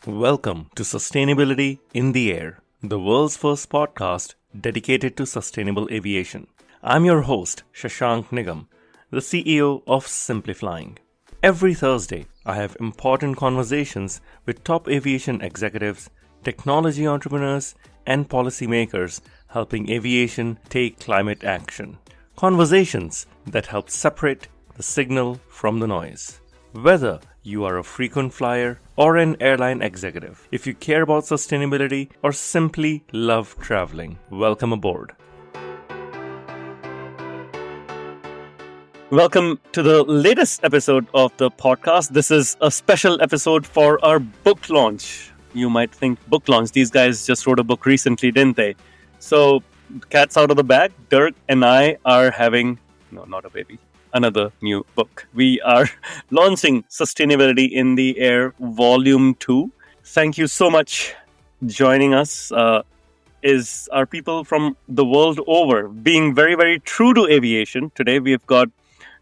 Welcome to Sustainability in the Air, the world's first podcast dedicated to sustainable aviation. I'm your host, Shashank Nigam, the CEO of SimpliFlying. Every Thursday, I have important conversations with top aviation executives, technology entrepreneurs, and policymakers helping aviation take climate action. Conversations that help separate the signal from the noise. Whether you are a frequent flyer or an airline executive, if you care about sustainability or simply love traveling, welcome aboard. Welcome to the latest episode of the podcast. This is a special episode for our book launch. You might think book launch. These guys just wrote a book recently, didn't they? So, cat's out of the bag. Dirk and I are having, no, not a baby, another new book. We are launching Sustainability in the Air Volume 2. Thank you so much. Joining us is our people from the world over, being very, very true to aviation. Today we've got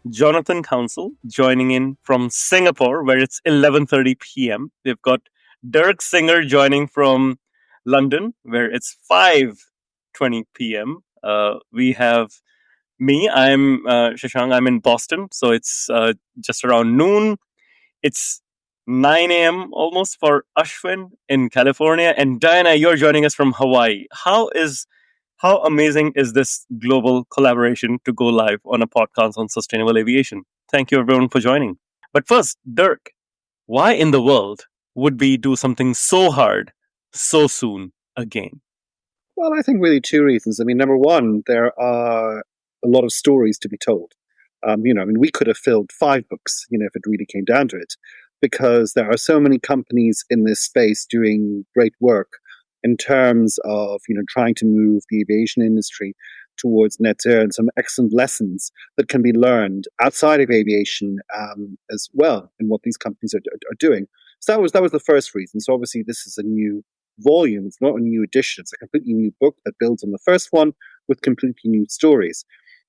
Jonathan Counsell joining in from Singapore, where it's 11:30 p.m. We've got Dirk Singer joining from London, where it's 5:20 p.m. We have me. I'm Shashank. I'm in Boston, so it's just around noon. It's 9 a.m. almost for Ashwin in California, and Diana, you're joining us from Hawaii. How amazing is this global collaboration to go live on a podcast on sustainable aviation? Thank you, everyone, for joining. But first, Dirk, why in the world would we do something so hard so soon again? Well, I think really two reasons. I mean, number one, there are a lot of stories to be told. We could have filled 5 books, if it really came down to it, because there are so many companies in this space doing great work in terms of, trying to move the aviation industry towards net zero, and some excellent lessons that can be learned outside of aviation as well in what these companies are doing. So that was the first reason. So obviously this is a new volume. It's not a new edition. It's a completely new book that builds on the first one with completely new stories.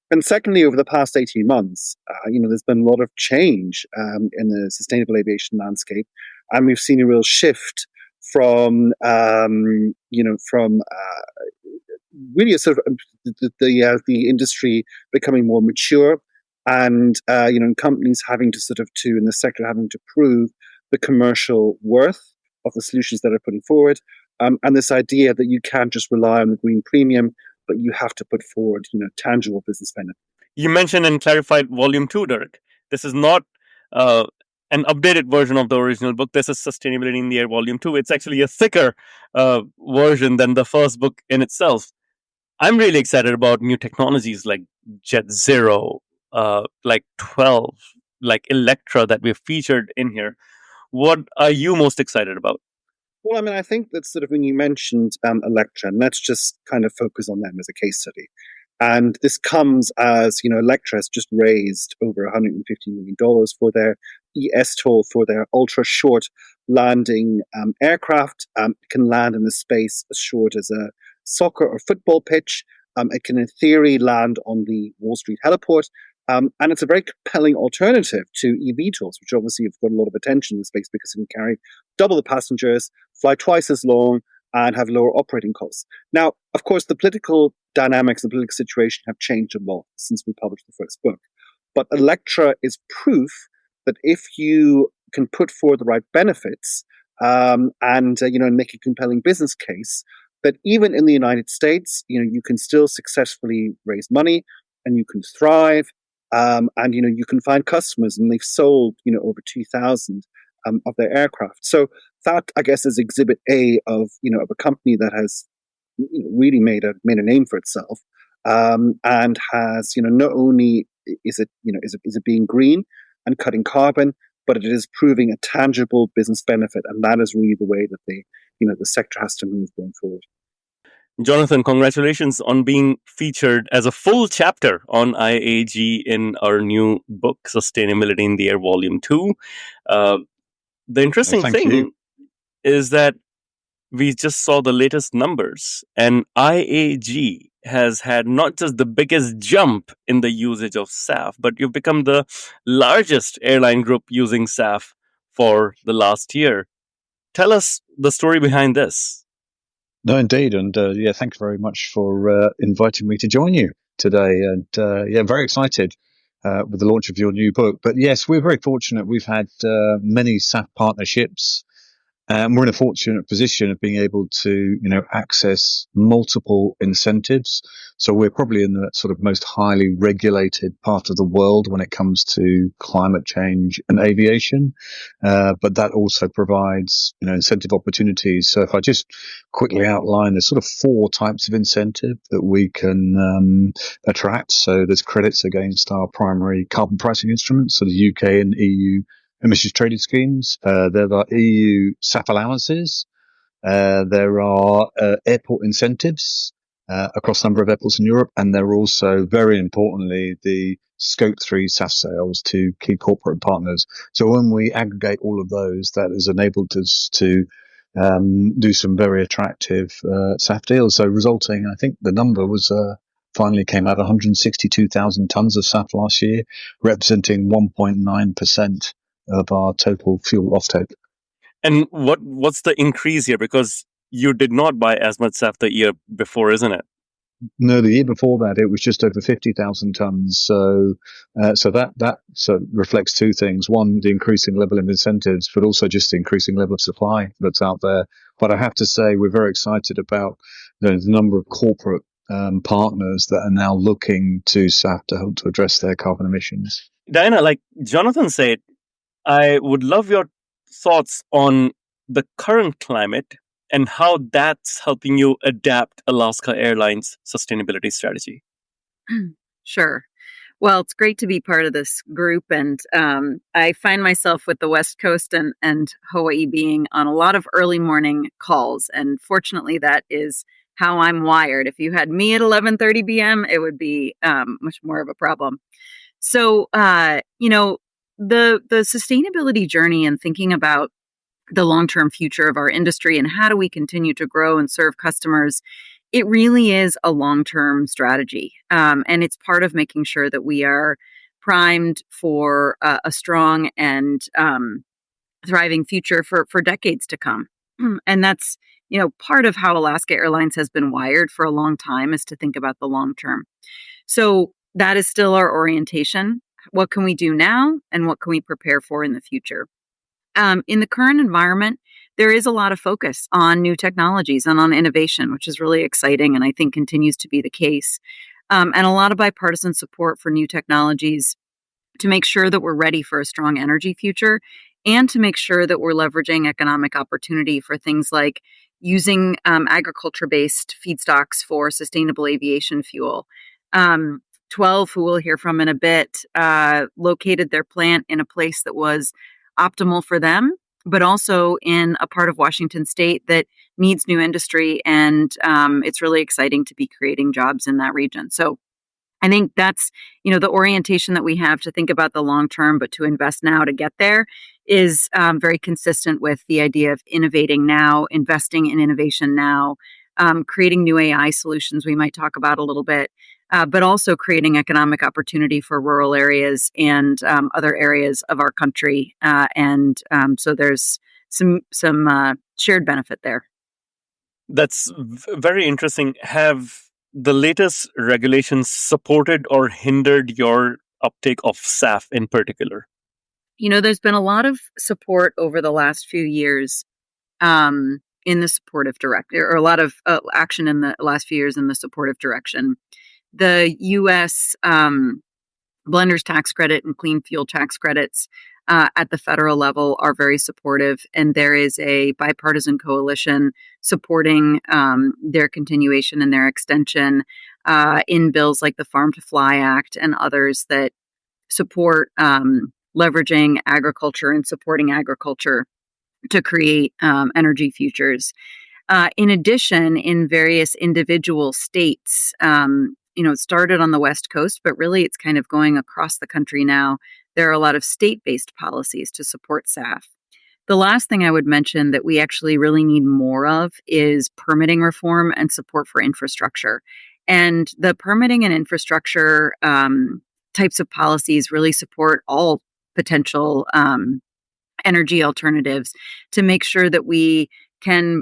And secondly, over the past 18 months, there's been a lot of change in the sustainable aviation landscape, and we've seen a real shift from really a sort of the industry becoming more mature, and companies having in the sector having to prove the commercial worth of the solutions that are putting forward, and this idea that you can't just rely on the green premium, but you have to put forward, tangible business benefit. You mentioned and clarified Volume 2, Dirk. This is not an updated version of the original book. This is Sustainability in the Air Volume 2. It's actually a thicker version than the first book in itself. I'm really excited about new technologies like Jet Zero, like 12, like Electra that we've featured in here. What are you most excited about? Well, I mean, I think that sort of when you mentioned Electra, and let's just kind of focus on them as a case study. And this comes as, Electra has just raised over $150 million for their eSTOL, for their ultra-short landing aircraft. It can land in a space as short as a soccer or football pitch. It can, in theory, land on the Wall Street heliport. And it's a very compelling alternative to eVTOLs, which obviously have got a lot of attention in the space because it can carry double the passengers, fly twice as long, and have lower operating costs. Now, of course, the political dynamics, the political situation have changed a lot since we published the first book. But Electra is proof that if you can put forward the right benefits and make a compelling business case, that even in the United States, you can still successfully raise money and you can thrive. And you can find customers, and they've sold over 2,000 of their aircraft. So that, I guess, is exhibit A of a company that has really made a name for itself, and has not only is it being green and cutting carbon, but it is proving a tangible business benefit, and that is really the way that the sector has to move going forward. Jonathan, congratulations on being featured as a full chapter on IAG in our new book, Sustainability in the Air Volume 2. The interesting thing is that we just saw the latest numbers, and IAG has had not just the biggest jump in the usage of SAF, but you've become the largest airline group using SAF for the last year. Tell us the story behind this. No, indeed. And thank you very much for inviting me to join you today. And very excited with the launch of your new book. But yes, we're very fortunate. We've had many SAF partnerships. We're in a fortunate position of being able to, access multiple incentives. So we're probably in the sort of most highly regulated part of the world when it comes to climate change and aviation. But that also provides, incentive opportunities. So if I just quickly outline, there's sort of four types of incentive that we can attract. So there's credits against our primary carbon pricing instruments, so the UK and EU emissions trading schemes. There are EU SAF allowances. There are airport incentives across a number of airports in Europe. And there are also, very importantly, the Scope 3 SAF sales to key corporate partners. So when we aggregate all of those, that has enabled us to do some very attractive SAF deals. So resulting, I think the number was finally came out 162,000 tons of SAF last year, representing 1.9% of our total fuel offtake. And what's the increase here? Because you did not buy as much SAF the year before, isn't it? No, the year before that it was just over 50,000 tons. So that reflects two things: one, the increasing level of incentives, but also just the increasing level of supply that's out there. But I have to say, we're very excited about the number of corporate partners that are now looking to SAF to help to address their carbon emissions. Diana, like Jonathan said, I would love your thoughts on the current climate and how that's helping you adapt Alaska Airlines' sustainability strategy. Sure. Well, it's great to be part of this group. And I find myself with the West Coast and Hawaii being on a lot of early morning calls. And fortunately, that is how I'm wired. If you had me at 11:30 p.m., it would be much more of a problem. So, the sustainability journey and thinking about the long-term future of our industry and how do we continue to grow and serve customers, it really is a long-term strategy. And it's part of making sure that we are primed for a strong and thriving future for decades to come. And that's, part of how Alaska Airlines has been wired for a long time, is to think about the long term. So that is still our orientation. What can we do now and what can we prepare for in the future? In the current environment, there is a lot of focus on new technologies and on innovation, which is really exciting and I think continues to be the case. And a lot of bipartisan support for new technologies to make sure that we're ready for a strong energy future and to make sure that we're leveraging economic opportunity for things like using agriculture-based feedstocks for sustainable aviation fuel. 12, who we'll hear from in a bit, located their plant in a place that was optimal for them, but also in a part of Washington state that needs new industry. And it's really exciting to be creating jobs in that region. So I think that's, the orientation that we have to think about the long term, but to invest now to get there is very consistent with the idea of innovating now, investing in innovation now, creating new AI solutions we might talk about a little bit, but also creating economic opportunity for rural areas and other areas of our country. So there's some shared benefit there. That's very interesting. Have the latest regulations supported or hindered your uptake of SAF in particular? There's been a lot of support over the last few years in the supportive direction, or a lot of action in the last few years in the supportive direction. The U.S. Blenders tax credit and clean fuel tax credits at the federal level are very supportive, and there is a bipartisan coalition supporting their continuation and their extension in bills like the Farm to Fly Act and others that support leveraging agriculture and supporting agriculture to create energy futures. In addition, in various individual states, it started on the West Coast, but really it's kind of going across the country now. There are a lot of state-based policies to support SAF. The last thing I would mention that we actually really need more of is permitting reform and support for infrastructure. And the permitting and infrastructure types of policies really support all potential energy alternatives to make sure that we can,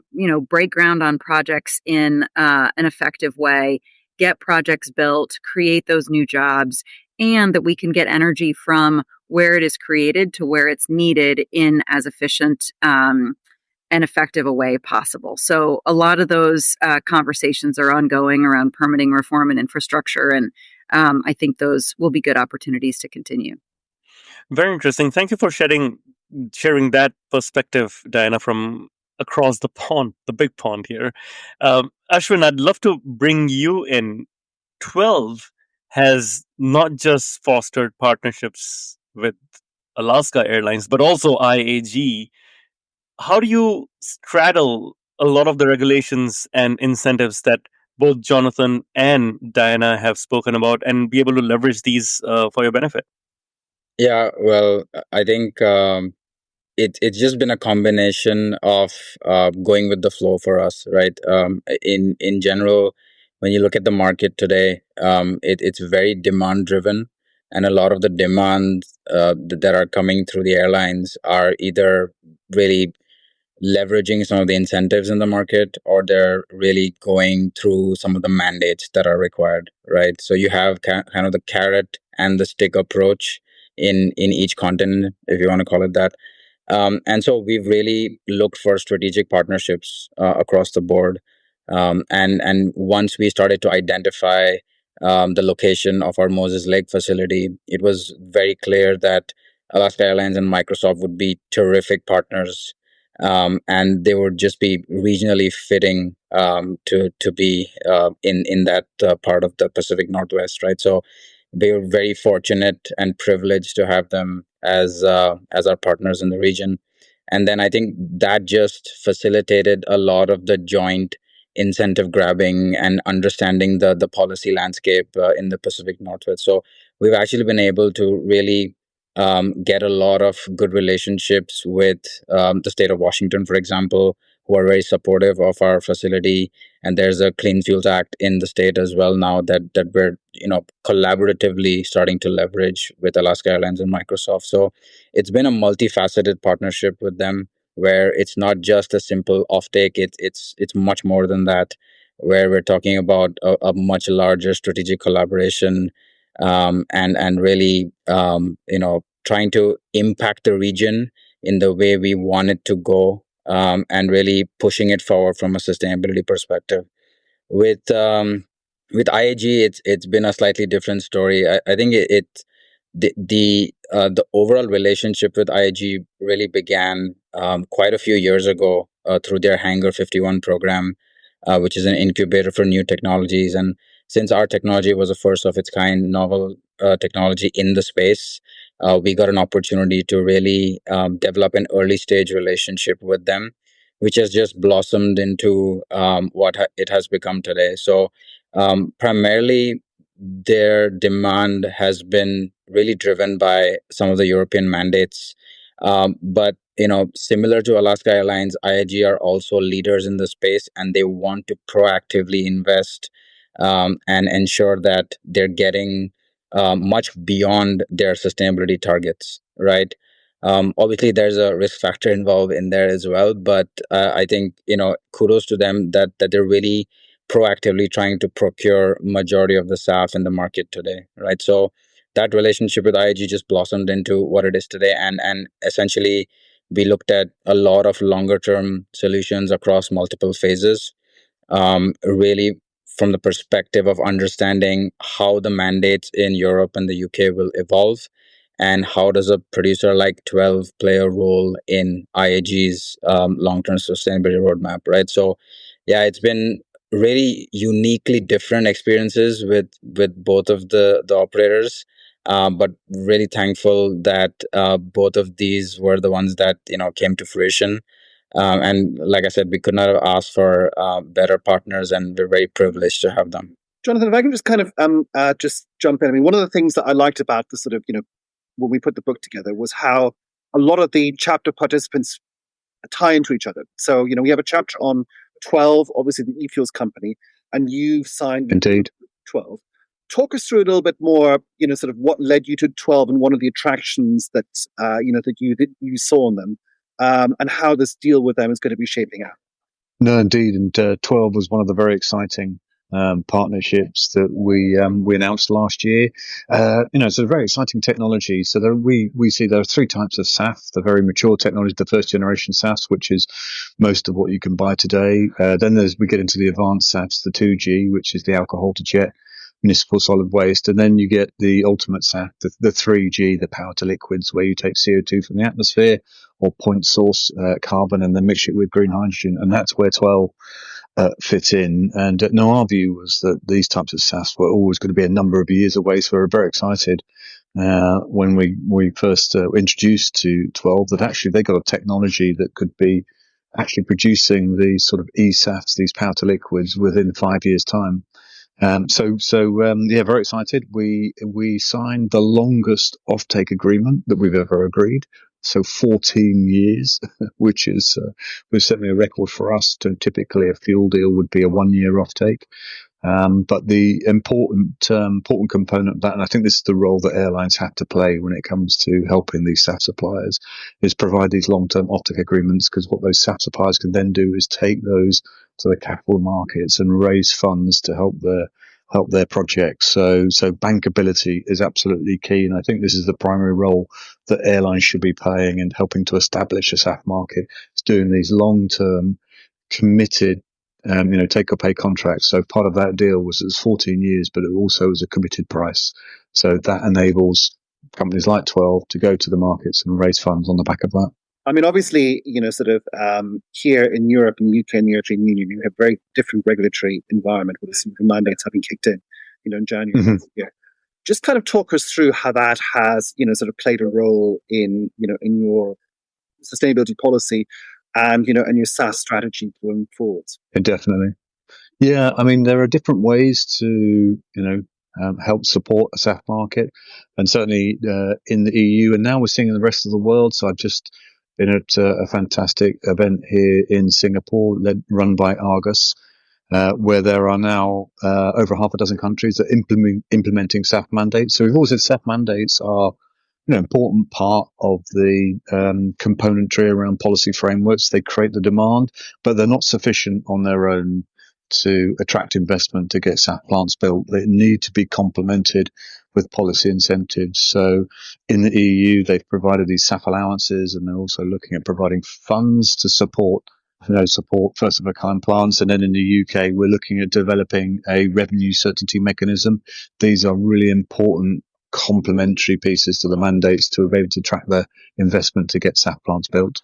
break ground on projects in an effective way, get projects built, create those new jobs, and that we can get energy from where it is created to where it's needed in as efficient and effective a way possible. So a lot of those conversations are ongoing around permitting reform and infrastructure, and I think those will be good opportunities to continue. Very interesting. Thank you for sharing that perspective, Diana, from across the pond, the big pond here. Ashwin, I'd love to bring you in. 12 has not just fostered partnerships with Alaska Airlines, but also IAG. How do you straddle a lot of the regulations and incentives that both Jonathan and Diana have spoken about and be able to leverage these for your benefit? Yeah, well, I think it's just been a combination of going with the flow for us, right? In general, when you look at the market today, it's very demand driven, and a lot of the demands that are coming through the airlines are either really leveraging some of the incentives in the market, or they're really going through some of the mandates that are required, right? So you have kind of the carrot and the stick approach in each continent, if you want to call it that. And so we've really looked for strategic partnerships across the board. And once we started to identify the location of our Moses Lake facility, it was very clear that Alaska Airlines and Microsoft would be terrific partners, and they would just be regionally fitting to be in that part of the Pacific Northwest, right? So we were very fortunate and privileged to have them as our partners in the region. And then I think that just facilitated a lot of the joint incentive grabbing and understanding the policy landscape in the Pacific Northwest. So we've actually been able to really get a lot of good relationships with the state of Washington, for example, who are very supportive of our facility. And there's a Clean Fuels Act in the state as well now that we're collaboratively starting to leverage with Alaska Airlines and Microsoft. So it's been a multifaceted partnership with them, where it's not just a simple offtake. It's much more than that, where we're talking about a much larger strategic collaboration, and really trying to impact the region in the way we want it to go, and really pushing it forward from a sustainability perspective. With IAG, it's been a slightly different story. I think the overall relationship with IAG really began quite a few years ago through their Hangar 51 program, which is an incubator for new technologies. And since our technology was a first of its kind novel technology in the space, we got an opportunity to really develop an early stage relationship with them, which has just blossomed into it has become today. So primarily, their demand has been really driven by some of the European mandates. But similar to Alaska Airlines, IAG are also leaders in the space, and they want to proactively invest and ensure that they're getting much beyond their sustainability targets, right? Obviously, there's a risk factor involved in there as well, but I think kudos to them that they're really proactively trying to procure majority of the SAF in the market today, right? So that relationship with IAG just blossomed into what it is today, and essentially we looked at a lot of longer term solutions across multiple phases, really from the perspective of understanding how the mandates in Europe and the UK will evolve, and how does a producer like 12 play a role in IAG's long-term sustainability roadmap, right? So yeah, it's been really uniquely different experiences with both of the operators, but really thankful that both of these were the ones that came to fruition. And like I said, we could not have asked for better partners, and we're very privileged to have them. Jonathan, if I can just kind of just jump in. I mean, one of the things that I liked about the sort of, when we put the book together was how a lot of the chapter participants tie into each other. So, we have a chapter on 12, obviously the e-fuels company, and you've signed Indeed. 12. talk us through a little bit more, sort of what led you to 12 and one of the attractions that, that you saw in them, and how this deal with them is going to be shaping out. No, indeed, and 12 was one of the very exciting partnerships that we announced last year. It's a very exciting technology. So we see there are three types of SAF: the very mature technology, the first generation SAFs, which is most of what you can buy today. Then we get into the advanced SAFs, the 2G, which is the alcohol to jet, municipal solid waste, and then you get the ultimate SAF, the 3G, the power to liquids, where you take CO2 from the atmosphere or point source carbon and then mix it with green hydrogen, and that's where 12 fit in. And our view was that these types of SAFs were always going to be a number of years away, so we were very excited when we first introduced to 12 that actually they got a technology that could be actually producing these sort of eSAFs, these power to liquids, within 5 years' time. Very excited. We signed the longest offtake agreement that we've ever agreed. So 14 years, which is was certainly a record for us. Typically, a fuel deal would be a 1 year offtake. But the important component of that, and I think this is the role that airlines have to play when it comes to helping these SAF suppliers, is provide these long-term offtake agreements, because what those SAF suppliers can then do is take those to the capital markets and raise funds to help their projects. So bankability is absolutely key, and I think this is the primary role that airlines should be playing in helping to establish a SAF market. It's doing these long-term committed take or pay contracts. So part of that deal was 14 years, but it also was a committed price. So that enables companies like 12 to go to the markets and raise funds on the back of that. I mean, obviously, here in Europe and UK and the European Union, you have very different regulatory environment with some mandates having kicked in, in January this year. Just kind of talk us through how that has, played a role in your sustainability policy and your SaaS strategy going forward. Definitely. Yeah, I mean, there are different ways to, help support a SAF market, and certainly in the EU, and now we're seeing in the rest of the world. So I've just been at a fantastic event here in Singapore, run by Argus, where there are now over half a dozen countries that are implementing SAF mandates. So we've always said SAF mandates are important part of the componentry around policy frameworks. They create the demand, but they're not sufficient on their own to attract investment to get SAF plants built. They need to be complemented with policy incentives. So in the EU, they've provided these SAF allowances, and they're also looking at providing funds to support first of a kind plants. And then in the UK, we're looking at developing a revenue certainty mechanism. These are really important complementary pieces to the mandates to be able to track the investment to get SAF plants built.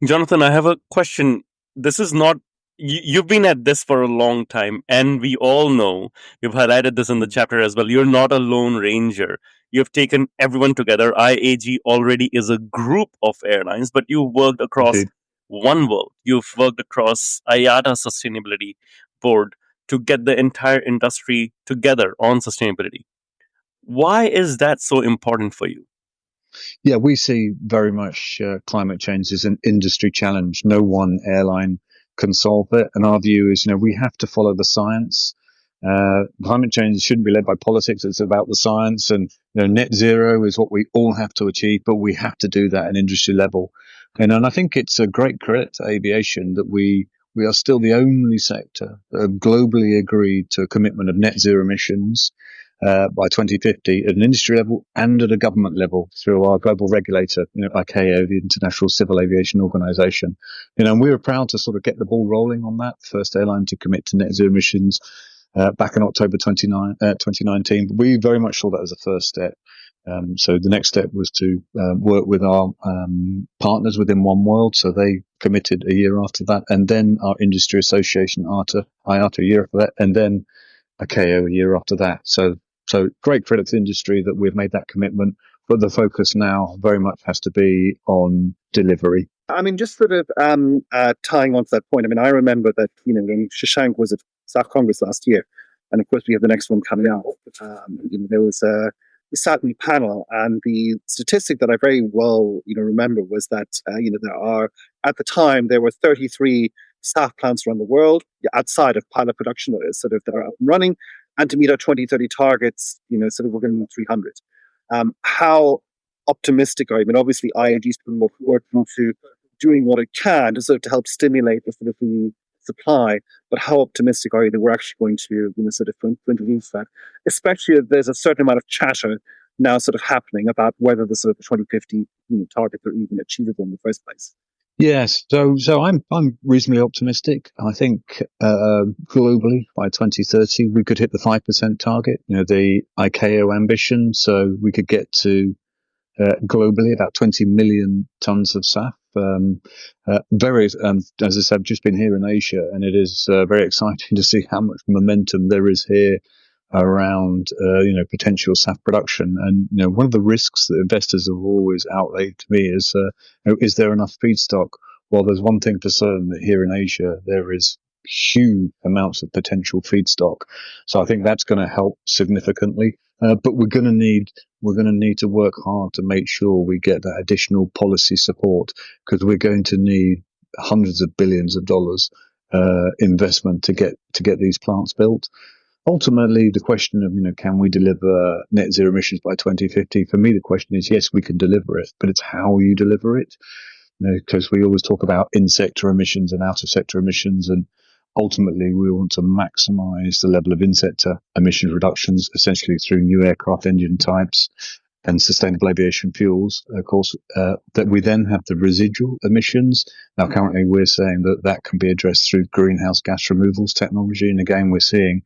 Jonathan, I have a question. This is not, you've been at this for a long time, and we all know, you've highlighted this in the chapter as well, you're not a lone ranger. You've taken everyone together. IAG already is a group of airlines, but you worked across Indeed. One World. You've worked across IATA Sustainability Board to get the entire industry together on sustainability. Why is that so important for you? Yeah, we see very much climate change as an industry challenge. No one airline can solve it. And our view is, we have to follow the science. Climate change shouldn't be led by politics. It's about the science. And, net zero is what we all have to achieve, but we have to do that at industry level. And I think it's a great credit to aviation that we are still the only sector that have globally agreed to a commitment of net zero emissions by 2050 at an industry level and at a government level through our global regulator, ICAO, the International Civil Aviation Organization. And we were proud to sort of get the ball rolling on that. First airline to commit to net zero emissions back in October 2019. But we very much saw that as a first step. So the next step was to work with our partners within One World. So they committed a year after that. And then our industry association, IATA a year after that. And then ICAO a year after that. So great credit to the industry that we've made that commitment, but the focus now very much has to be on delivery. I mean, just sort of tying on to that point, I remember that, when Shashank was at SAF Congress last year, and of course we have the next one coming out, there was we sat in the panel, and the statistic that I very well, remember was that, there were 33 SAF plants around the world outside of pilot production that are up and running. and to meet our 2030 targets, sort of we're going to need 300. How optimistic are you? I mean, obviously, IAG's been working to doing what it can to sort of to help stimulate the sort of the supply. But how optimistic are you that we're actually going to, sort of introduce that? Especially if there's a certain amount of chatter now sort of happening about whether the sort of 2050 targets are even achievable in the first place. Yes, so I'm reasonably optimistic. I think globally by 2030 we could hit the 5% target. The ICAO ambition, so we could get to globally about 20 million tons of SAF. As I said, I've just been here in Asia, and it is very exciting to see how much momentum there is here around potential SAF production. And one of the risks that investors have always outlaid to me is there enough feedstock? Well, there's one thing for certain, that here in Asia there is huge amounts of potential feedstock. So I think that's going to help significantly. But we're going to need to work hard to make sure we get that additional policy support, because we're going to need hundreds of billions of dollars investment to get these plants built. Ultimately, the question of, can we deliver net zero emissions by 2050? For me, the question is, yes, we can deliver it, but it's how you deliver it. Because we always talk about in-sector emissions and out-of-sector emissions, and ultimately we want to maximize the level of in-sector emission reductions, essentially through new aircraft engine types and sustainable aviation fuels, of course, that we then have the residual emissions. Now, currently we're saying that can be addressed through greenhouse gas removals technology, and again, we're seeing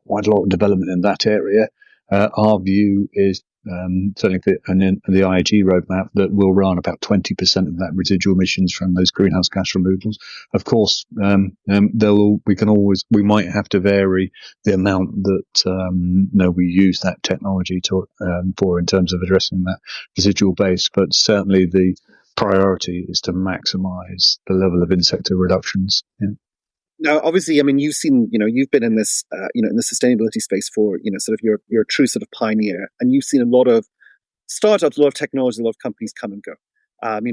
quite a lot of development in that area. Our view is certainly in the IAG roadmap that will run about 20% of that residual emissions from those greenhouse gas removals. Of course, we might have to vary the amount that we use that technology for in terms of addressing that residual base. But certainly the priority is to maximise the level of in-sector reductions. Yeah. Now, obviously, I mean, you've been in this, in the sustainability space for, sort of you're a true sort of pioneer, and you've seen a lot of startups, a lot of technology, a lot of companies come and go. We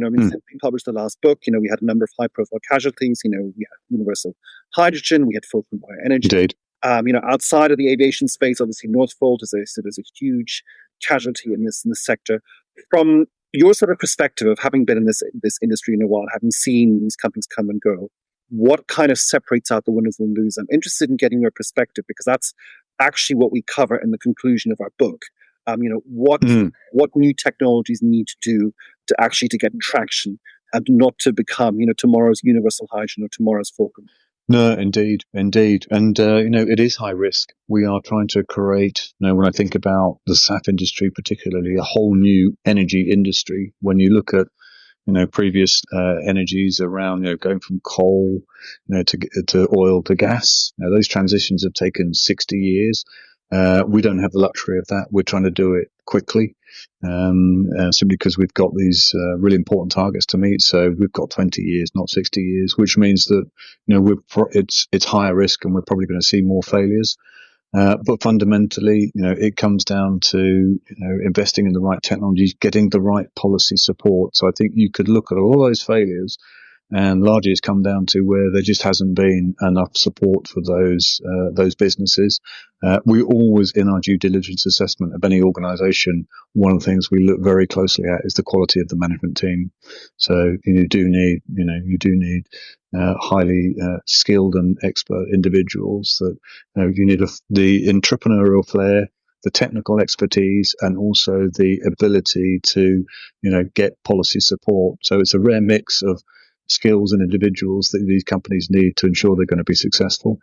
published the last book. We had a number of high-profile casualties. We had universal hydrogen, we had fulcrum bioenergy. Indeed. Outside of the aviation space, obviously, Northvolt is a huge casualty in this sector. From your sort of perspective of having been in this industry in a while, having seen these companies come and go, what kind of separates out the winners and losers? I'm interested in getting your perspective, because that's actually what we cover in the conclusion of our book. What new technologies need to do to get traction and not to become, tomorrow's universal hydrogen or tomorrow's fulcrum. No, indeed. And, it is high risk. We are trying to create, when I think about the SAF industry, particularly a whole new energy industry. When you look at previous energies around, going from coal, to oil to gas. Those transitions have taken 60 years. We don't have the luxury of that. We're trying to do it quickly, simply because we've got these really important targets to meet. So we've got 20 years, not 60 years, which means that it's higher risk, and we're probably going to see more failures. But fundamentally, it comes down to, investing in the right technologies, getting the right policy support. So I think you could look at all those failures, and largely it's come down to where there just hasn't been enough support for those businesses. We always, in our due diligence assessment of any organisation, one of the things we look very closely at is the quality of the management team. So you do need highly skilled and expert individuals. That you need the entrepreneurial flair, the technical expertise, and also the ability to get policy support. So it's a rare mix of skills and individuals that these companies need to ensure they're going to be successful.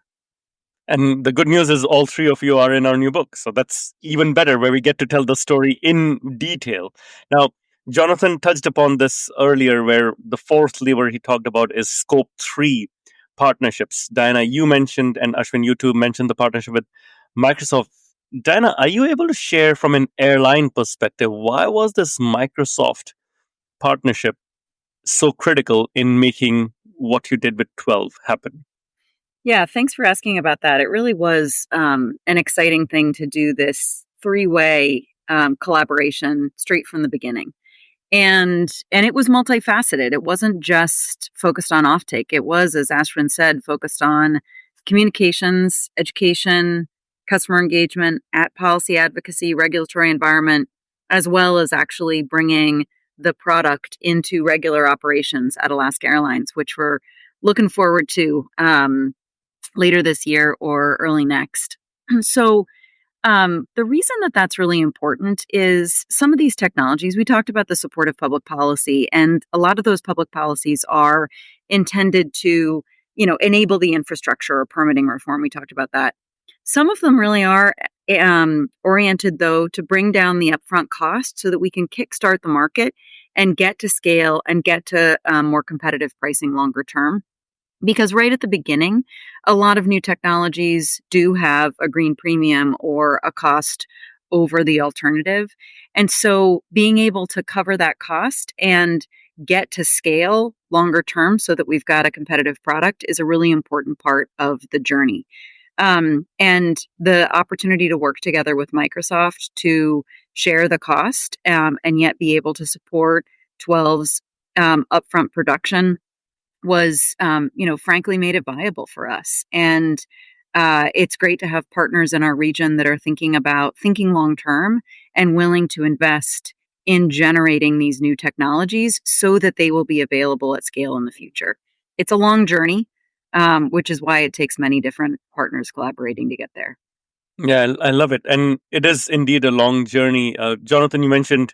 And the good news is all three of you are in our new book. So that's even better, where we get to tell the story in detail. Now, Jonathan touched upon this earlier, where the fourth lever he talked about is Scope 3 partnerships. Diana, you mentioned, and Ashwin, you too mentioned the partnership with Microsoft. Diana, are you able to share from an airline perspective, why was this Microsoft partnership so critical in making what you did with 12 happen? Yeah, thanks for asking about that. It really was an exciting thing to do this three-way collaboration straight from the beginning. And it was multifaceted. It wasn't just focused on offtake. It was, as Ashwin said, focused on communications, education, customer engagement, at policy advocacy, regulatory environment, as well as actually bringing the product into regular operations at Alaska Airlines, which we're looking forward to later this year or early next. So the reason that that's really important is some of these technologies, we talked about the support of public policy, and a lot of those public policies are intended to, enable the infrastructure or permitting reform. We talked about that. Some of them really are oriented, though, to bring down the upfront cost so that we can kickstart the market and get to scale and get to more competitive pricing longer term. Because right at the beginning, a lot of new technologies do have a green premium or a cost over the alternative. And so being able to cover that cost and get to scale longer term so that we've got a competitive product is a really important part of the journey. And the opportunity to work together with Microsoft to share the cost and yet be able to support 12's upfront production was, frankly made it viable for us. And it's great to have partners in our region that are thinking long term and willing to invest in generating these new technologies so that they will be available at scale in the future. It's a long journey, which is why it takes many different partners collaborating to get there. Yeah, I love it. And it is indeed a long journey. Jonathan, you mentioned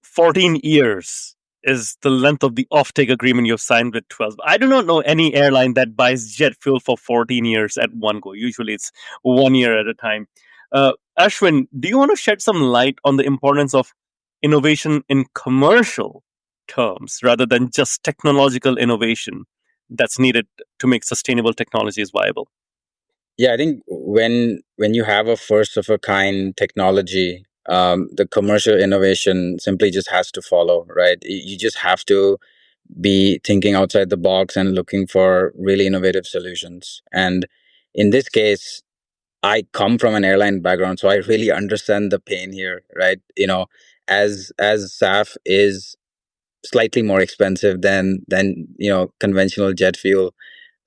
14 years is the length of the offtake agreement you've signed with 12. I do not know any airline that buys jet fuel for 14 years at one go. Usually it's 1 year at a time. Ashwin, do you want to shed some light on the importance of innovation in commercial terms rather than just technological innovation that's needed to make sustainable technologies viable? Yeah, I think when you have a first of a kind technology, the commercial innovation simply just has to follow, right? You just have to be thinking outside the box and looking for really innovative solutions. And in this case, I come from an airline background, so I really understand the pain here, right? As SAF is slightly more expensive than conventional jet fuel.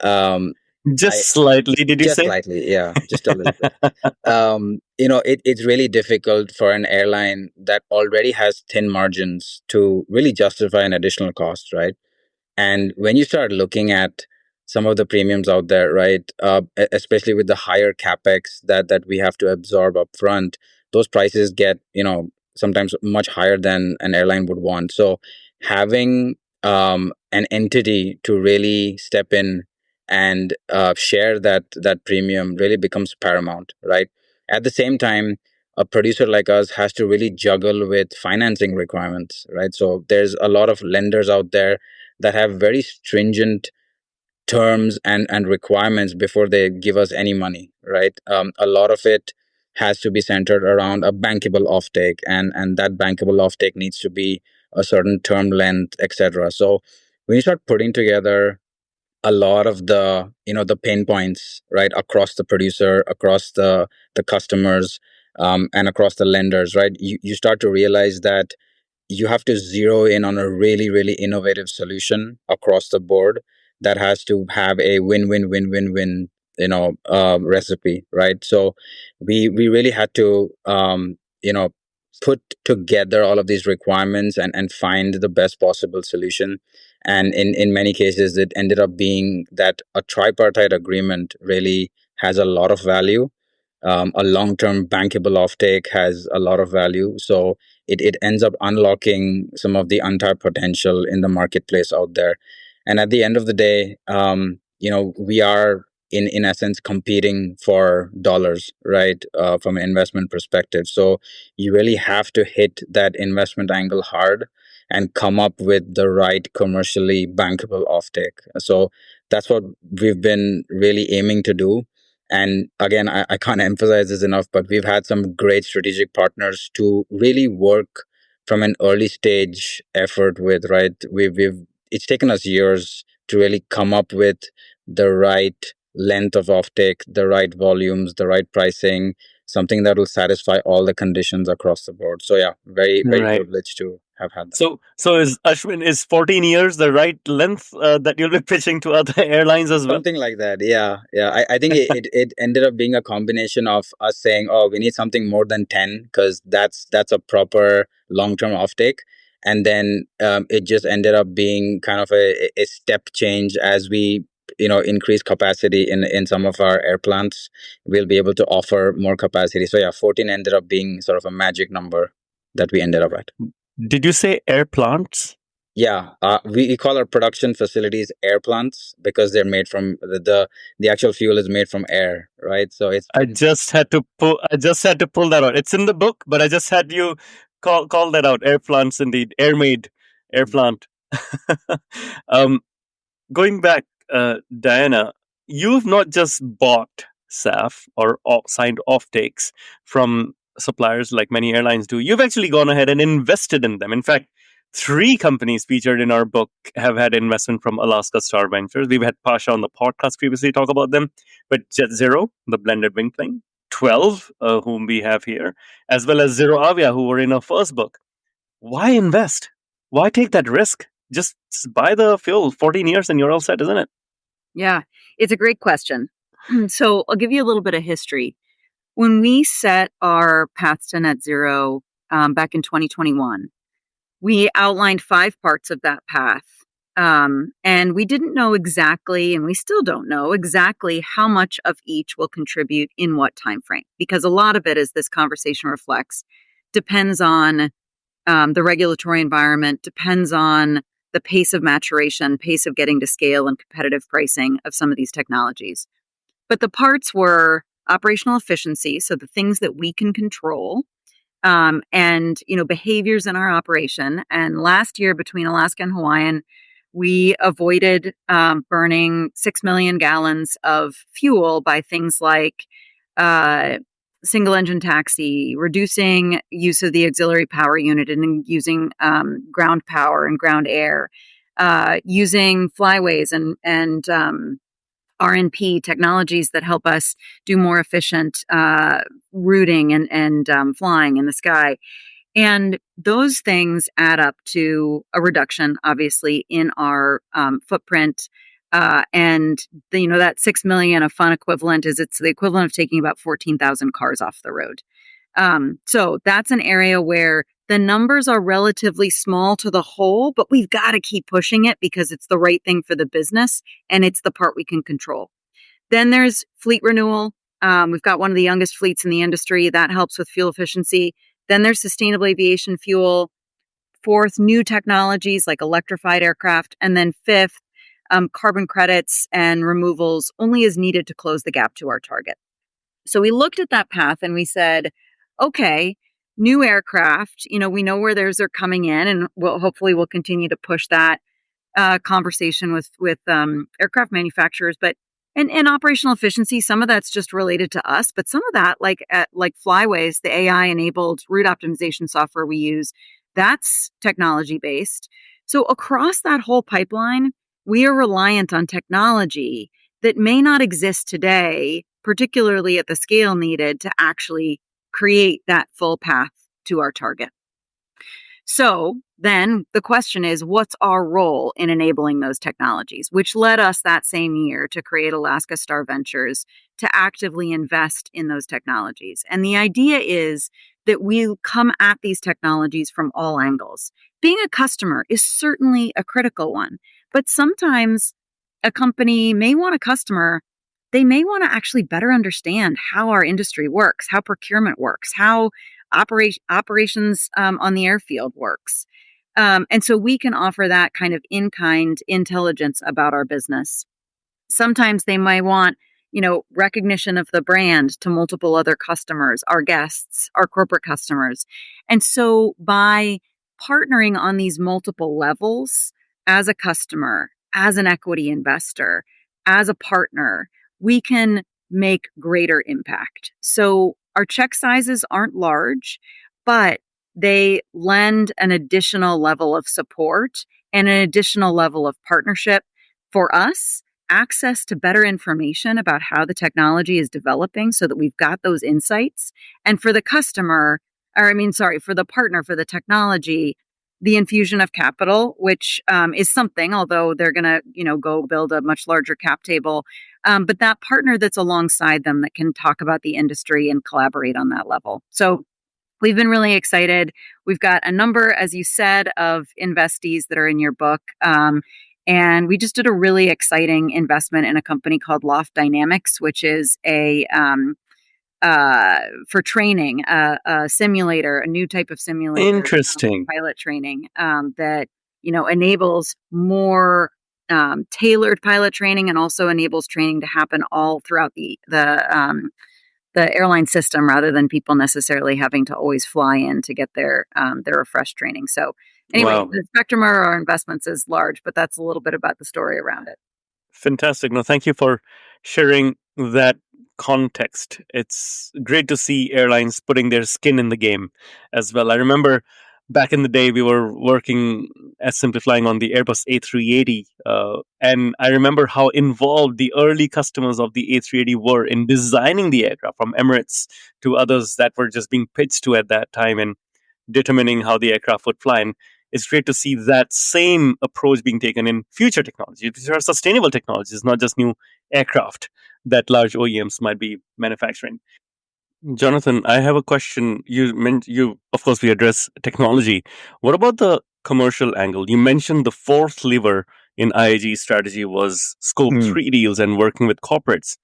Um, I Just slightly, did you Just say? slightly, yeah, just a little bit. It's really difficult for an airline that already has thin margins to really justify an additional cost, right? And when you start looking at some of the premiums out there, right, especially with the higher capex that we have to absorb up front, those prices get sometimes much higher than an airline would want. So having an entity to really step in and share that premium really becomes paramount, right? At the same time, a producer like us has to really juggle with financing requirements, right? So there's a lot of lenders out there that have very stringent terms and requirements before they give us any money, right? A lot of it has to be centered around a bankable offtake, and that bankable offtake needs to be a certain term length, etc. So when you start putting together a lot of the pain points right across the producer, across the customers, and across the lenders, right, you start to realize that you have to zero in on a really, really innovative solution across the board that has to have a win-win-win-win-win, recipe, right? So we really had to, put together all of these requirements and find the best possible solution. And in many cases, it ended up being that a tripartite agreement really has a lot of value. A long-term bankable offtake has a lot of value. So it ends up unlocking some of the untapped potential in the marketplace out there. And at the end of the day, we are in essence competing for dollars, right? From an investment perspective. So you really have to hit that investment angle hard and come up with the right commercially bankable offtake. So that's what we've been really aiming to do. And again, I can't emphasize this enough, but we've had some great strategic partners to really work from an early stage effort with, right? We've it's taken us years to really come up with the right length of offtake, the right volumes, the right pricing, something that will satisfy all the conditions across the board. So yeah, very, very Right. privileged to have had that. So is Ashwin, is 14 years the right length that you'll be pitching to other airlines as well? Something like that. Yeah. Yeah. I think it ended up being a combination of us saying, oh, we need something more than 10 because that's a proper long-term offtake. And then it just ended up being kind of a step change as we increase capacity in some of our air plants. We'll be able to offer more capacity. So yeah, 14 ended up being sort of a magic number that we ended up at. Did you say air plants? Yeah, we call our production facilities air plants because they're made from the actual fuel is made from air, right? So it's I just had to pull that out. It's in the book, but I just had you call that out. Air plants, indeed, air made air plant. Going back, Diana, you've not just bought SAF or signed offtakes from suppliers like many airlines do. You've actually gone ahead and invested in them. In fact, 3 companies featured in our book have had investment from Alaska Star Ventures. We've had Pasha on the podcast previously talk about them, but Jet Zero, the blended wing plane, 12, whom we have here, as well as Zero Avia, who were in our first book. Why invest? Why take that risk? Just buy the fuel, 14 years and you're all set, isn't it? Yeah, it's a great question. So I'll give you a little bit of history. When we set our paths to net zero back in 2021, we outlined 5 parts of that path. And we didn't know exactly, and we still don't know exactly how much of each will contribute in what time frame, because a lot of it, as this conversation reflects, depends on the regulatory environment, depends on the pace of maturation, pace of getting to scale and competitive pricing of some of these technologies. But the parts were operational efficiency, so the things that we can control, and behaviors in our operation. And last year, between Alaska and Hawaiian, we avoided burning 6 million gallons of fuel by things like single engine taxi, reducing use of the auxiliary power unit and using ground power and ground air, using flyways and RNP technologies that help us do more efficient routing and flying in the sky. And those things add up to a reduction, obviously, in our footprint. And that 6 million of fun equivalent it's the equivalent of taking about 14,000 cars off the road. So that's an area where the numbers are relatively small to the whole, but we've got to keep pushing it because it's the right thing for the business and it's the part we can control. Then there's fleet renewal. We've got one of the youngest fleets in the industry that helps with fuel efficiency. Then there's sustainable aviation fuel. 4th, new technologies like electrified aircraft. And then 5th, carbon credits and removals only as needed to close the gap to our target. So we looked at that path and we said, okay, new aircraft, we know where those are coming in, and we'll continue to push that conversation with aircraft manufacturers. But and operational efficiency, some of that's just related to us, but some of that, like Flyways, the AI-enabled route optimization software we use, that's technology-based. So across that whole pipeline, we are reliant on technology that may not exist today, particularly at the scale needed to actually create that full path to our target. So then the question is, what's our role in enabling those technologies, which led us that same year to create Alaska Star Ventures to actively invest in those technologies. And the idea is that we come at these technologies from all angles. Being a customer is certainly a critical one, but sometimes a company may want a customer. They may want to actually better understand how our industry works, how procurement works, how operations on the airfield works. And so we can offer that kind of in-kind intelligence about our business. Sometimes they might want, recognition of the brand to multiple other customers, our guests, our corporate customers. And so by partnering on these multiple levels as a customer, as an equity investor, as a partner, we can make greater impact. So our check sizes aren't large, but they lend an additional level of support and an additional level of partnership for us, access to better information about how the technology is developing so that we've got those insights. And for the customer, for the partner, for the technology, the infusion of capital, which is something, although they're going to, go build a much larger cap table. But that partner that's alongside them that can talk about the industry and collaborate on that level. So we've been really excited. We've got a number, as you said, of investees that are in your book. And we just did a really exciting investment in a company called Loft Dynamics, which is for training, a simulator, a new type of simulator. Interesting. Pilot training that, enables more tailored pilot training and also enables training to happen all throughout the airline system rather than people necessarily having to always fly in to get their refresh training. So anyway, Wow. The spectrum of our investments is large, but that's a little bit about the story around it. Fantastic. No, thank you for sharing that context. It's great to see airlines putting their skin in the game as well. I remember back in the day, we were working as SimpliFlying on the Airbus A380. And I remember how involved the early customers of the A380 were in designing the aircraft, from Emirates to others that were just being pitched to at that time and determining how the aircraft would fly. And it's great to see that same approach being taken in future technology. These are sustainable technologies, not just new aircraft that large OEMs might be manufacturing. Jonathan, I have a question. Of course, we address technology. What about the commercial angle? You mentioned the fourth lever in IAG's strategy was scope 3 deals and working with corporates.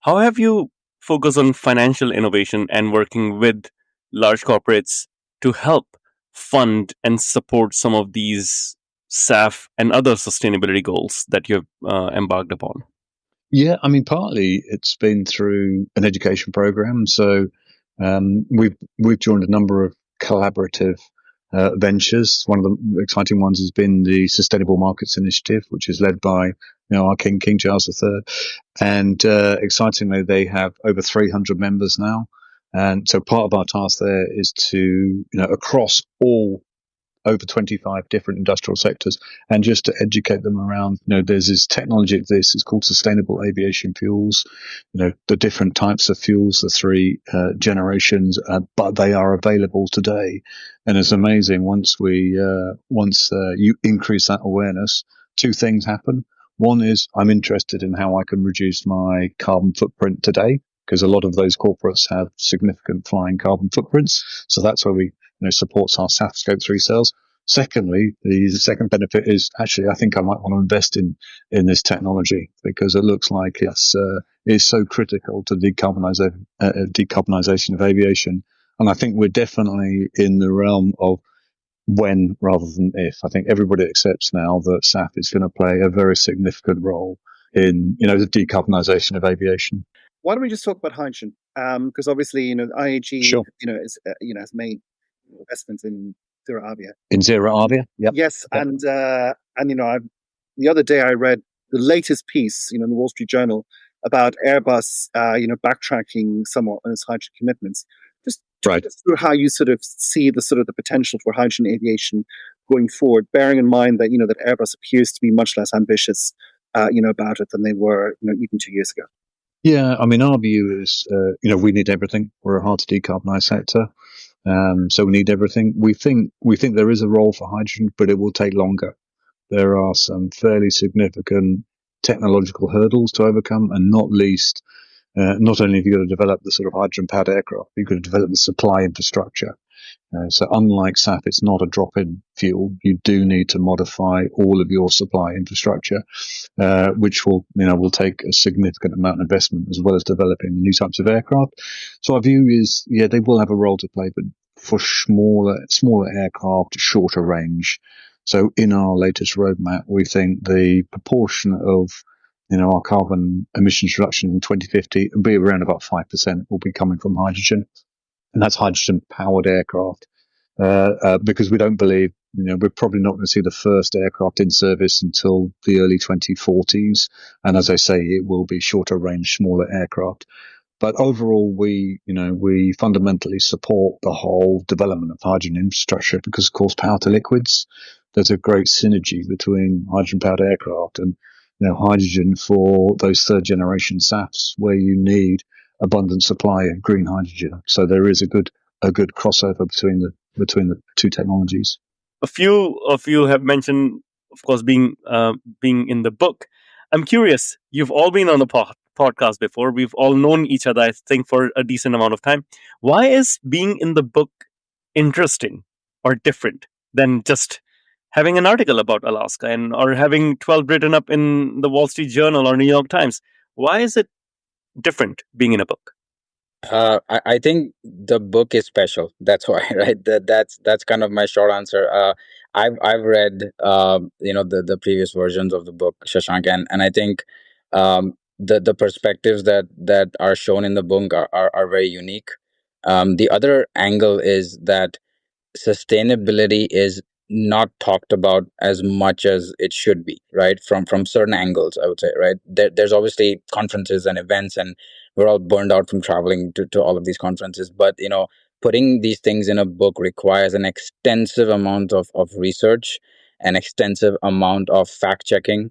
How have you focused on financial innovation and working with large corporates to help fund and support some of these SAF and other sustainability goals that you've embarked upon? Yeah, I mean, partly it's been through an education program. So we've joined a number of collaborative ventures. One of the exciting ones has been the Sustainable Markets Initiative, which is led by our King Charles III. And excitingly, they have over 300 members now. And so part of our task there is to, across all over 25 different industrial sectors, and just to educate them around, there's this technology exists, it's called sustainable aviation fuels, the different types of fuels, the three generations, but they are available today. And it's amazing once you increase that awareness, two things happen. One is I'm interested in how I can reduce my carbon footprint today, because a lot of those corporates have significant flying carbon footprints. So that's where we supports our SAF Scope 3 sales. Secondly, the second benefit is actually I think I might want to invest in this technology, because it looks like it's so critical to decarbonisation of aviation. And I think we're definitely in the realm of when rather than if. I think everybody accepts now that SAF is going to play a very significant role in the decarbonisation of aviation. Why don't we just talk about hydrogen? Because obviously, IAG, Sure. has made investments in Zero Avia. In Zero Avia, yep. Yes, yep. And the other day I read the latest piece, in the Wall Street Journal about Airbus, backtracking somewhat on its hydrogen commitments. Just talk us through how you sort of see the potential for hydrogen aviation going forward, bearing in mind that that Airbus appears to be much less ambitious, about it than they were, even 2 years ago. Yeah, I mean, our view is, we need everything. We're a hard to decarbonise sector, so we need everything. We think there is a role for hydrogen, but it will take longer. There are some fairly significant technological hurdles to overcome, and not least, not only have you got to develop the sort of hydrogen-powered aircraft, you've got to develop the supply infrastructure. So unlike SAF, it's not a drop-in fuel. You do need to modify all of your supply infrastructure, which will take a significant amount of investment, as well as developing new types of aircraft. So our view is, they will have a role to play, but for smaller aircraft, shorter range. So in our latest roadmap, we think the proportion of our carbon emissions reduction in 2050 will be around about 5% will be coming from hydrogen. And that's hydrogen-powered aircraft, because we don't believe, we're probably not going to see the first aircraft in service until the early 2040s. And as I say, it will be shorter range, smaller aircraft. But overall, we fundamentally support the whole development of hydrogen infrastructure, because, of course, power to liquids, there's a great synergy between hydrogen-powered aircraft and hydrogen for those third-generation SAFs, where you need abundant supply of green hydrogen. So there is a good crossover between the two technologies. a few of you have mentioned, of course, being in the book. I'm curious. You've all been on the podcast before. We've all known each other, I think, for a decent amount of time. Why is being in the book interesting or different than just having an article about Alaska and or having 12 written up in the Wall Street Journal or New York Times? Why is it different being in a book? I think the book is special. That's why, right? That's kind of my short answer. I've read the previous versions of the book, Shashank, and I think the perspectives that are shown in the book are very unique. The other angle is that sustainability is not talked about as much as it should be, right? From certain angles, I would say, right? There's obviously conferences and events, and we're all burned out from traveling to all of these conferences. But putting these things in a book requires an extensive amount of research, an extensive amount of fact checking,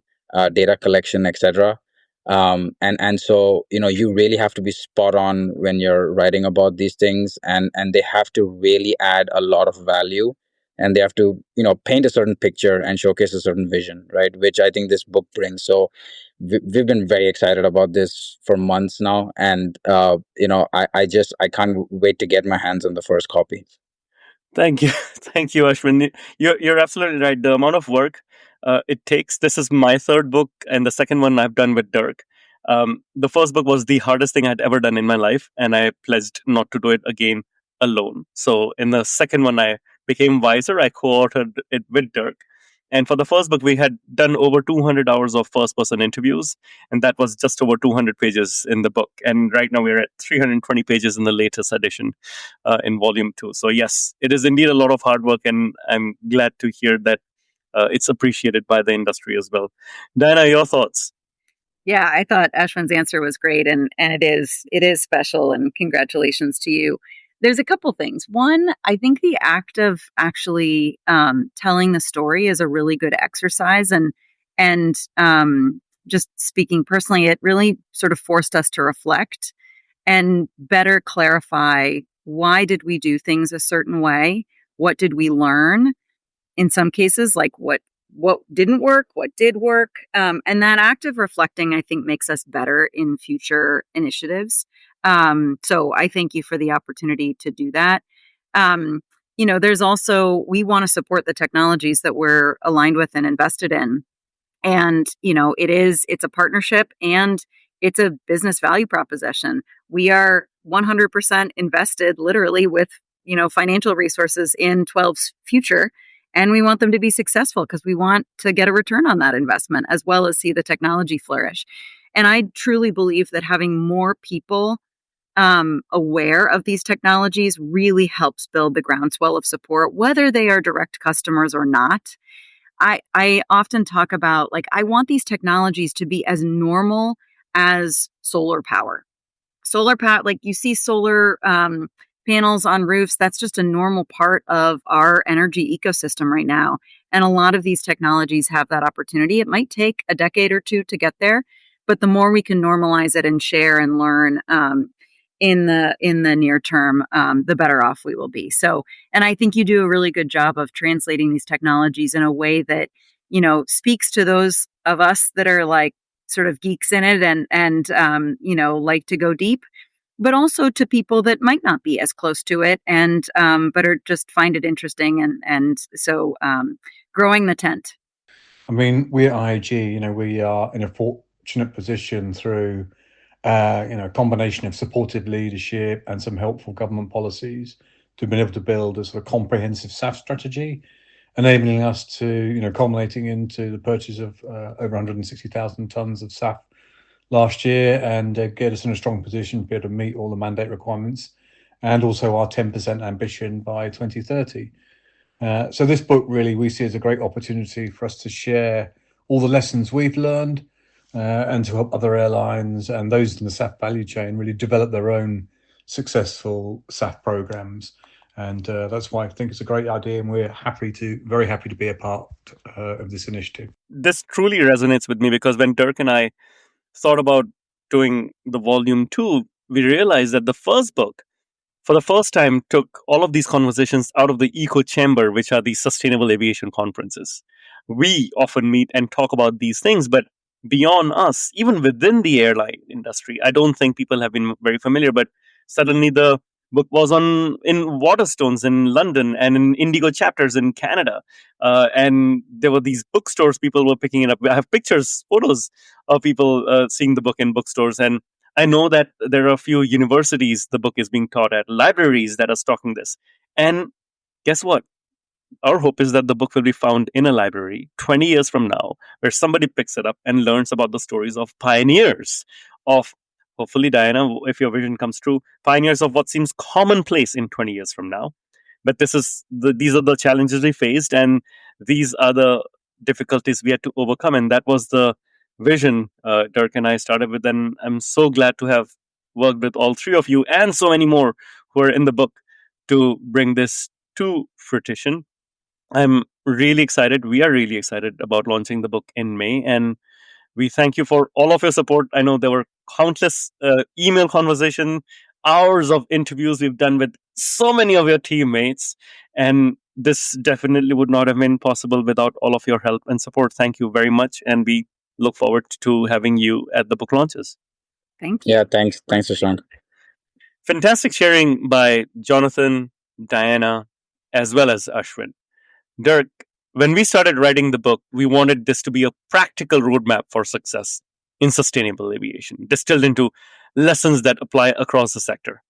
data collection, etc. And so you really have to be spot on when you're writing about these things, and they have to really add a lot of value, and they have to paint a certain picture and showcase a certain vision, right? Which I think this book brings. So we've been very excited about this for months now, and I can't wait to get my hands on the first copy. Thank you, thank you, Ashwin. You're absolutely right. The amount of work it takes. This is my third book, and the second one I've done with Dirk. The first book was the hardest thing I'd ever done in my life, and I pledged not to do it again alone. So in the second one, I became wiser. I co-authored it with Dirk, and for the first book, we had done over 200 hours of first-person interviews, and that was just over 200 pages in the book. And right now, we're at 320 pages in the latest edition in volume 2. So yes, it is indeed a lot of hard work, and I'm glad to hear that it's appreciated by the industry as well. Diana, your thoughts? Yeah, I thought Ashwin's answer was great, and it is special, and congratulations to you. There's a couple things. One, I think the act of actually telling the story is a really good exercise, and just speaking personally, it really sort of forced us to reflect and better clarify why did we do things a certain way, what did we learn, in some cases, like what didn't work, what did work, and that act of reflecting, I think, makes us better in future initiatives. So I thank you for the opportunity to do that. There's also, we want to support the technologies that we're aligned with and invested in, and it's a partnership, and it's a business value proposition. We are 100% invested, literally, with financial resources in 12's future. And we want them to be successful because we want to get a return on that investment as well as see the technology flourish. And I truly believe that having more people aware of these technologies really helps build the groundswell of support, whether they are direct customers or not. I often talk about, like, I want these technologies to be as normal as solar power. Solar power, like you see solar panels on roofs, that's just a normal part of our energy ecosystem right now. And a lot of these technologies have that opportunity. It might take a decade or two to get there, but the more we can normalize it and share and learn in the near term, the better off we will be. So, and I think you do a really good job of translating these technologies in a way that speaks to those of us that are like sort of geeks in it and like to go deep, but also to people that might not be as close to it and but are just find it interesting, and so growing the tent. I mean, we at IAG, we are in a fortunate position through a combination of supportive leadership and some helpful government policies to be able to build a sort of comprehensive SAF strategy, enabling us to, culminating into the purchase of over 160,000 tons of SAF last year, and get us in a strong position to be able to meet all the mandate requirements and also our 10% ambition by 2030. So this book really we see as a great opportunity for us to share all the lessons we've learned and to help other airlines and those in the SAF value chain really develop their own successful SAF programs. And that's why I think it's a great idea, and we're very happy to be a part of this initiative. This truly resonates with me because when Dirk and I thought about doing the volume 2, we realized that the first book for the first time, took all of these conversations out of the echo chamber, which are the sustainable aviation conferences. We often meet and talk about these things, but beyond us, even within the airline industry, I don't think people have been very familiar. But suddenly, the book was on in Waterstones in London and in Indigo chapters in Canada, and there were these bookstores. People were picking it up. I have pictures, photos of people seeing the book in bookstores, and I know that there are a few universities the book is being taught at, libraries that are stocking this. And guess what? Our hope is that the book will be found in a library 20 years from now, where somebody picks it up and learns about the stories of pioneers of, hopefully, Diana, if your vision comes true, pioneers of what seems commonplace in 20 years from now. But these are the challenges we faced, and these are the difficulties we had to overcome. And that was the vision Dirk and I started with. And I'm so glad to have worked with all three of you and so many more who are in the book to bring this to fruition. I'm really excited. We are really excited about launching the book in May. And we thank you for all of your support. I know there were countless email conversation, hours of interviews we've done with so many of your teammates. And this definitely would not have been possible without all of your help and support. Thank you very much. And we look forward to having you at the book launches. Thank you. Yeah, thanks, Shashank. Fantastic sharing by Jonathan, Diana, as well as Ashwin. Dirk, when we started writing the book, we wanted this to be a practical roadmap for success in sustainable aviation, distilled into lessons that apply across the sector.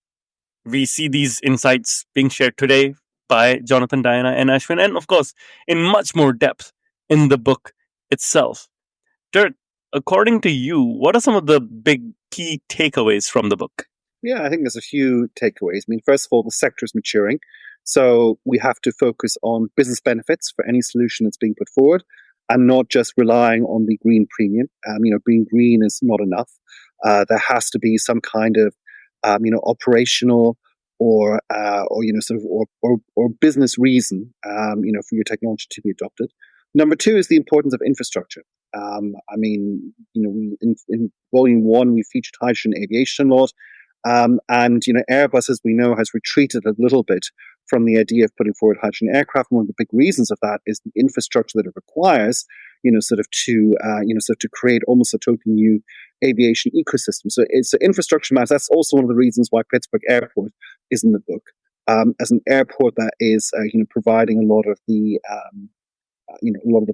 We see these insights being shared today by Jonathan, Diana, and Ashwin, and of course, in much more depth in the book itself. Dirk, according to you, what are some of the big key takeaways from the book? Yeah, I think there's a few takeaways. I mean, first of all, the sector is maturing. So we have to focus on business benefits for any solution that's being put forward and not just relying on the green premium. Being green is not enough. There has to be some kind of, operational or business reason, for your technology to be adopted. Number two is the importance of infrastructure. In volume one, we featured hydrogen aviation a lot. Airbus, as we know, has retreated a little bit from the idea of putting forward hydrogen aircraft. And one of the big reasons of that is the infrastructure that it requires, to create almost a totally new aviation ecosystem. So infrastructure matters. That's also one of the reasons why Pittsburgh Airport is in the book, as an airport that is, providing a lot of the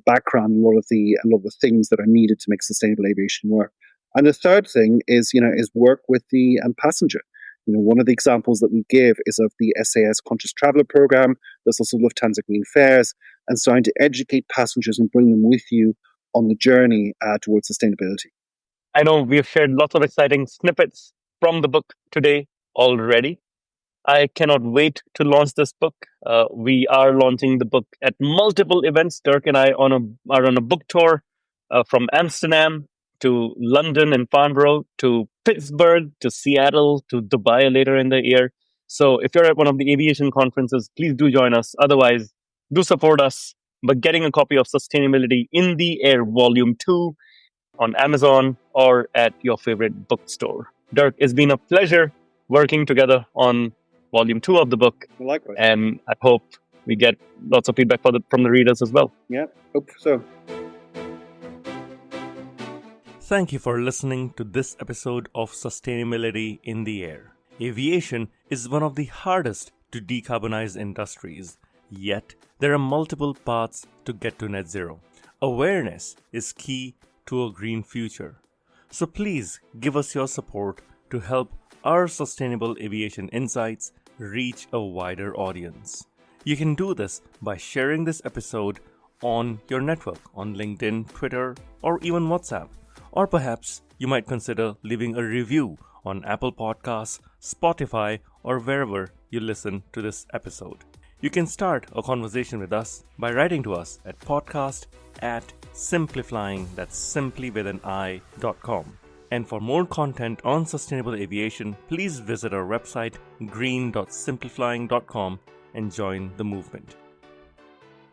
background, a lot of the things that are needed to make sustainable aviation work. And the third thing is work with the passenger. One of the examples that we give is of the SAS Conscious Traveler program. There's also Lufthansa Green Fares, and starting to educate passengers and bring them with you on the journey towards sustainability. I know we have shared lots of exciting snippets from the book today already. I cannot wait to launch this book. We are launching the book at multiple events. Dirk and I are on a book tour from Amsterdam to London and Farnborough to Pittsburgh to Seattle to Dubai later in the year. So if you're at one of the aviation conferences, please do join us. Otherwise, do support us by getting a copy of Sustainability in the Air Volume 2 on Amazon or at your favorite bookstore. Dirk, it's been a pleasure working together on Volume 2 of the book. Likewise. And I hope we get lots of feedback from the readers as well. Yeah, hope so. Thank you for listening to this episode of Sustainability in the Air. Aviation is one of the hardest to decarbonize industries, yet there are multiple paths to get to net zero. Awareness is key to a green future. So please give us your support to help our sustainable aviation insights reach a wider audience. You can do this by sharing this episode on your network, on LinkedIn, Twitter, or even WhatsApp. Or perhaps you might consider leaving a review on Apple Podcasts, Spotify, or wherever you listen to this episode. You can start a conversation with us by writing to us at podcast@SimpliFlying, that's simply with an I.com. And for more content on sustainable aviation, please visit our website green.simpliflying.com and join the movement.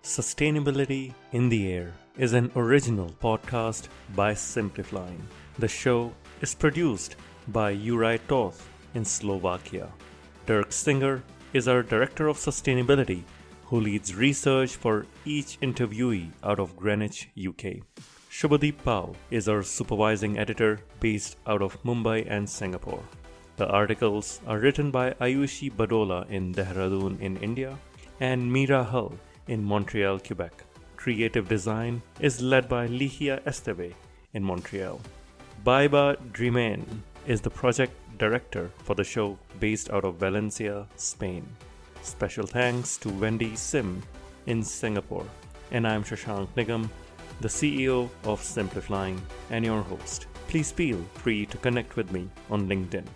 Sustainability in the Air is an original podcast by SimpliFlying. The show is produced by Juraj Toth in Slovakia. Dirk Singer is our Director of Sustainability, who leads research for each interviewee out of Greenwich, UK. Shubhadeep Pal is our Supervising Editor based out of Mumbai and Singapore. The articles are written by Ayushi Badola in Dehradun in India and Meera Hull in Montreal, Quebec. Creative design is led by Lihia Esteve in Montreal. Baiba Drimain is the project director for the show based out of Valencia, Spain. Special thanks to Wendy Sim in Singapore. And I'm Shashank Nigam, the CEO of SimpliFlying and your host. Please feel free to connect with me on LinkedIn.